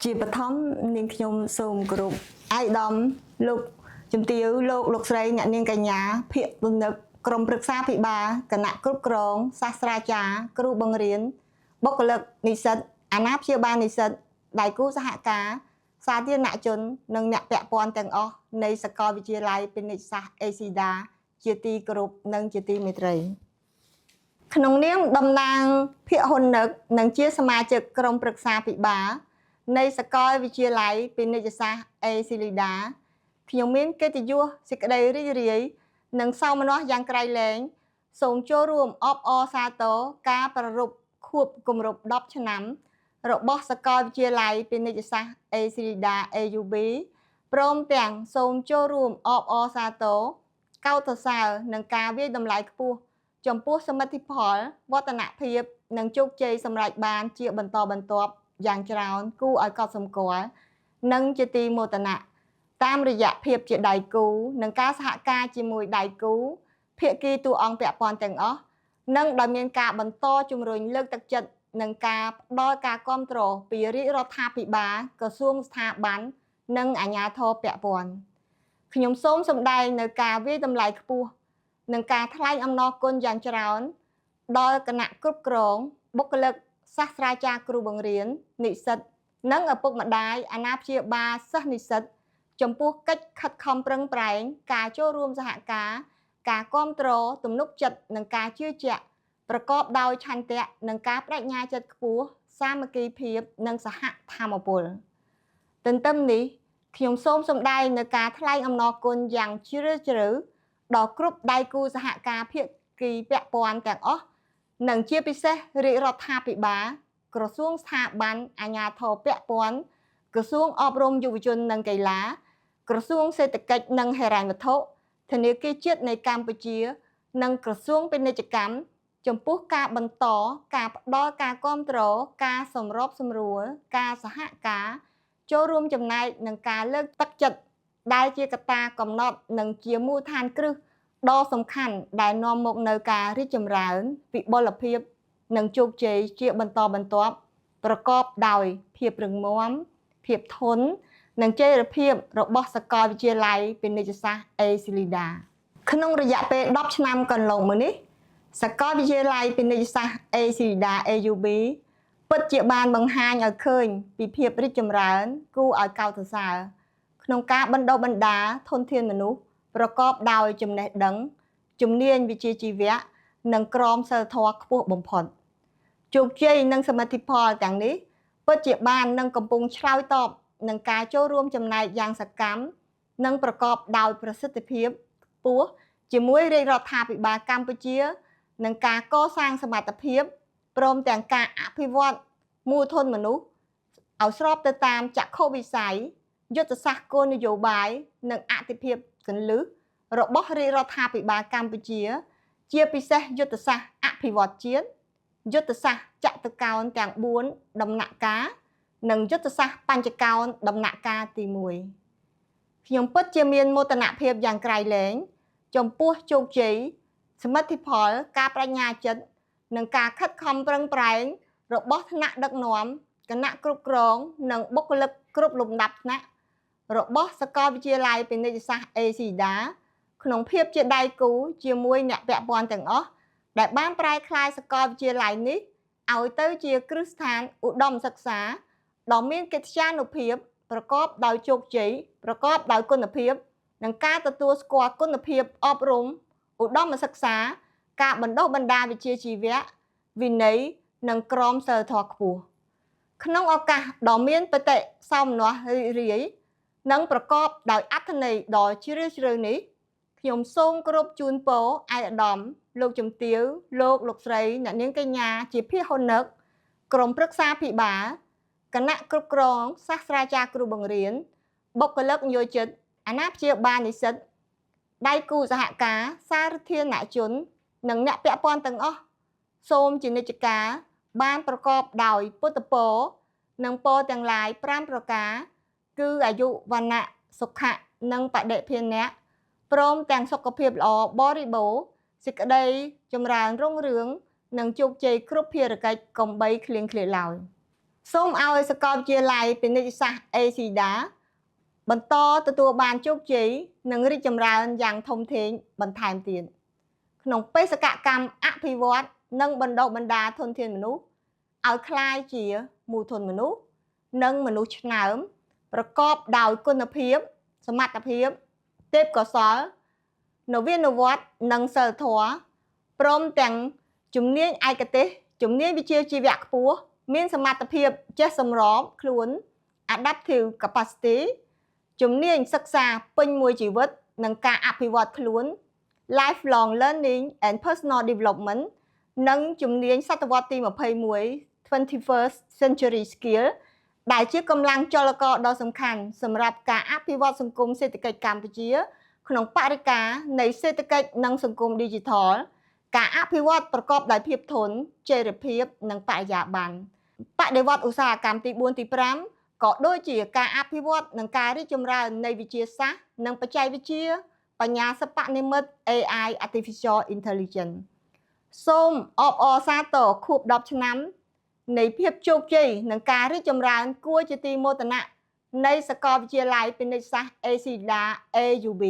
ជាបឋមនាងខ្ញុំសូមគោរពអាយដាមលោកជំទាវលោកស្រីអ្នកនាងកញ្ញាភិកទំនឹកក្រុមប្រឹក្សាភិបាលគណៈគ្រប់គ្រងសាស្ត្រាចារ្យគ្រូបង្រៀនបុគ្គលិកនិស្សិតអាណាព្យាបាលនិស្សិតដៃគូសហការសាធារណជននិងអ្នកពាក់ព័ន្ធទាំងអស់នៃសាកលវិទ្យាល័យពាណិជ្ជសាស្ត្រអេស៊ីដាជាទីគោរពនិងជាទីមេត្រីក្នុងនាមតំណាងភិកហ៊ុននឹកនិងជាសមាជិកក្រុមប្រឹក្សាភិបាលនៃសាកលវិទ្យាល័យពាណិជ្ជសាស្ត្រអេស៊ីលីដាខ្ញុំមានកិត្តិយសសេចក្តីរីករាយនិងសោមនស្សយ៉ាងក្រៃលែងសូមចូលរួមអបអរសាទរការប្រារព្ធខួបគម្រប់10ឆ្នាំរបស់សាកលវិទ្យាល័យពាណិជ្ជសាស្ត្រអេស៊ីលីដា AUB ព្រមទាំងសូមចូលរួមអបអរសាទរកោតសរសើរនឹងការវាយតម្លៃខ្ពស់ចំពោះសមិទ្ធផលវឌ្ឍនភាពនិងជោគជ័យសម្រេចបានជាបន្តបន្ទាប់យ៉ាងច្រើនគួរឲ្យកត់សម្គាល់និងជាទីមោទនៈតាមរយៈភាពជាដៃគូនិងការសហការជាមួយដៃគូភាគីតួអង្គពាក់ព័ន្ធទាំងអស់និងដោយមានការបន្តជំរុញលើកទឹកចិត្តនិងការផ្ដល់ការគាំទ្រពីរាជរដ្ឋាភិបាលក្រសួងស្ថាប័ននិងអាជ្ញាធរពាក់ព័ន្ធខ្ញុំសូមសម្ដែងនៅការវាយតម្លៃខ្ពស់និងការថ្លែងអំណរគុណយ៉ាងច្រើនដល់គណៈគ្រប់គ្រងបុគ្គលិកសាស្ត្រាចារ្យគ្រូបង្រៀននិស្សិតនិងឪពុកម្ដាយអាណាព្យាបាលសិស្សនិស្សិតចំពោះកិច្ចខិតខំប្រឹងប្រែងការចូលរួមសហការការគាំទ្រទំនុកចិត្តនិងការជឿជាក់ប្រកបដោយឆន្ទៈនិងការបដិញ្ញាចិត្តខ្ពស់សាមគ្គីភាពនិងសហធម្មពលទន្ទឹមនេះខ្ញុំសូមសម្ដែងនៅការថ្លែងអំណរគុណយ៉ាងជ្រាលជ្រៅដល់គ្រប់ដៃគូសហការភាគីពាក់ព័ន្ធទាំងអស់និងជាពិសេសរាជរដ្ឋាភិបាលក្រសួងស្ថាប័នអាជ្ញាធរពាក់ព័ន្ធក្រសួងអប់រំយុវជននិងកីឡាក្រសួងសេដ្ឋកិច្ចនិងហិរញ្ញវត្ថុធនាគារជាតិនៃកម្ពុជានិងក្រសួងពាណិជ្ជកម្មចំពោះការបន្តការផ្ដល់ការគាំទ្រការសម្របសម្រួលការសហការចូលរួមចំណែកនិងការលើកទឹកចិត្តដែលជាកត្តាកំណត់និងជាមូលដ្ឋានគ្រឹះដ៏សំខាន់ដែលនាំមកនូវការរីកចម្រើនវិបុលភាពនិងជោគជ័យជាបន្តបន្ទាប់ប្រកបដោយភាពរឹងមាំភាពធន់និងចីរភាពរបស់សាកលវិទ្យាល័យពាណិជ្ជសាស្ត្រអេស៊ីលីដាក្នុងរយៈពេល10ឆ្នាំកន្លងមកនេះសាកលវិទ្យាល័យពាណិជ្ជសាស្ត្រអេស៊ីលីដា AUB ពិតជាបានបង្ហាញឲ្យឃើញពីភាពរីកចម្រើនគួរឲ្យកោតសរសើរក្នុងការបណ្ដុះបណ្ដាលធនធានមនុស្សប្រកបដោយចំណេះដឹងជំនាញវិជ្ជាជីវៈនិងក្រមសីលធម៌ខ្ពស់បំផុតជោគជ័យនិងសមិទ្ធផលទាំងនេះពិតជាបាននឹងកំពុងឆ្លើយតបនឹងការចូលរួមចំណែកយ៉ាងសកម្មនិងប្រកបដោយប្រសិទ្ធភាពខ្ពស់ជាមួយរាជរដ្ឋាភិបាលកម្ពុជានិងការកសាងសមត្ថភាពព្រមទាំងការអភិវឌ្ឍមូលធនមនុស្សឲ្យស្របទៅតាមចក្ខុវិស័យយុទ្ធសាស្ត្រគោលនយោបាយនិងអតិភិបគន្លឹះរបស់រាជរដ្ឋាភិបាលកម្ពុជាជាពិសេសយុទ្ធសាស្ត្រអភិវឌ្ឍជាតិយុទ្ធសាស្ត្រចតុកោណទាំង4ដំណាក់កាលនិងយុទ្ធសាស្ត្របញ្ចកោណដំណាក់កាលទី1ខ្ញុំពិតជាមានមោទនភាពយ៉ាងក្រៃលែងចំពោះជោគជ័យសមិទ្ធផលការបញ្ញាចិត្តនិងការខិតខំប្រឹងប្រែងរបស់ថ្នាក់ដឹកនាំគណៈគ្រប់គ្រងនិងបុគ្គលិកគ្រប់លំដាប់ថ្នាក់របស់សាកលវិទ្យាល័យពាណិជ្ជសាស្ត្រអេស៊ីដាក្នុងភាពជាដៃគូជាមួយអ្នកពាក់ព័ន្ធទាំងអស់ដែលបានប្រែក្លាយសាកលវិទ្យាល័យនេះឲ្យទៅជាគ្រឹះស្ថានឧត្តមសិក្សាដ៏មានកិត្យានុភាពប្រកបដោយជោគជ័យប្រកបដោយគុណភាពនិងការទទួលស្គាល់គុណភាពអប់រំឧត្តមសិក្សាការបណ្ដុះបណ្ដាលវិជ្ជាជីវៈវិន័យនិងក្រមសីលធម៌ខ្ពស់ក្នុងឱកាសដ៏មានបតិសោមនស្សរីករាយនិងប្រកបដោយអត្ថន័យដ៏ជ្រាលជ្រៅនេះខ្ញុំសូមគោរពជូនពរឯកឧត្តមលោកជំទាវលោកស្រីអ្នកនាងកញ្ញាជាភាហ៊ុននឹកក្រុមប្រឹក្សាភិបាលគណៈគ្រប់គ្រងសាស្ត្រាចារ្យគ្រូបង្រៀនបុគ្គលិកនិយោជិតអាណាព្យាបាលនិស្សិតដៃគូសហការសាធារណជននិងអ្នកពាក់ព័ន្ធទាំងអស់សូមជានិច្ចកាលបានប្រកបដោយពុទ្ធពរនិងពរទាំងឡាយ5ប្រការគឺអាយុវណ្ណៈសុខៈនិងបដិភានៈព្រមទាំងសុខភាពល្អបរិបូរណ៍សេចក្តីចម្រើនរុងរឿងនិងជោគជ័យគ្រប់ភារកិច្ចកំបីឃ្លៀងឃ្លាតឡើយ សូមឲ្យសាកលវិទ្យាល័យពាណិជ្ជសាស្ត្រ ACDA បន្តទទួលបានជោគជ័យនិងរីកចម្រើនយ៉ាងធំធេងបន្ថែមទៀតក្នុងបេសកកម្មអភិវឌ្ឍនិងបណ្ដុះបណ្ដាលធនធានមនុស្សឲ្យក្លាយជាមូលធនមនុស្សនិងមនុស្សឆ្នើមប្រកបដោយគុណភាពសមត្ថភាពទេពកោសល្យនវានុវត្តន៍និងសីលធម៌ព្រមទាំងជំនាញឯកទេសជំនាញវិជ្ជាជីវៈខ្ពស់មានសមត្ថភាពចេះសម្របខ្លួន adaptive capacity ជំនាញសិក្សាពេញមួយជីវិតនិងការអភិវឌ្ឍខ្លួន lifelong learning and personal development និងជំនាញសតវត្សទី21 21st century skill ដែលជាកម្លាំងចលករដ៏សំខាន់សម្រាប់ការអភិវឌ្ឍសង្គមសេដ្ឋកិច្ចកម្ពុជាក្នុងបរិការនៃសេដ្ឋកិច្ចនិងសង្គម Digital ការអភិវឌ្ឍប្រកបដោយភាពធន់ចីរភាពនិងបរិយាបន្នបដិវត្តឧស្សាហកម្មទី4ទី5ក៏ដូចជាការអភិវឌ្ឍនិងការរីកចម្រើននៃវិទ្យាសាស្ត្រនិងបច្ចេកវិទ្យាបញ្ញាសិប្បនិម្មិត AI Artificial Intelligence សូមអបអរសាទរខួប10ឆ្នាំនៃភាពជោគជ័យនិងការរីកចម្រើនគួរជាទីមោទនៈនៃសាកលវិទ្យាល័យពាណិជ្ជសាស្ត្រ ACDA AUB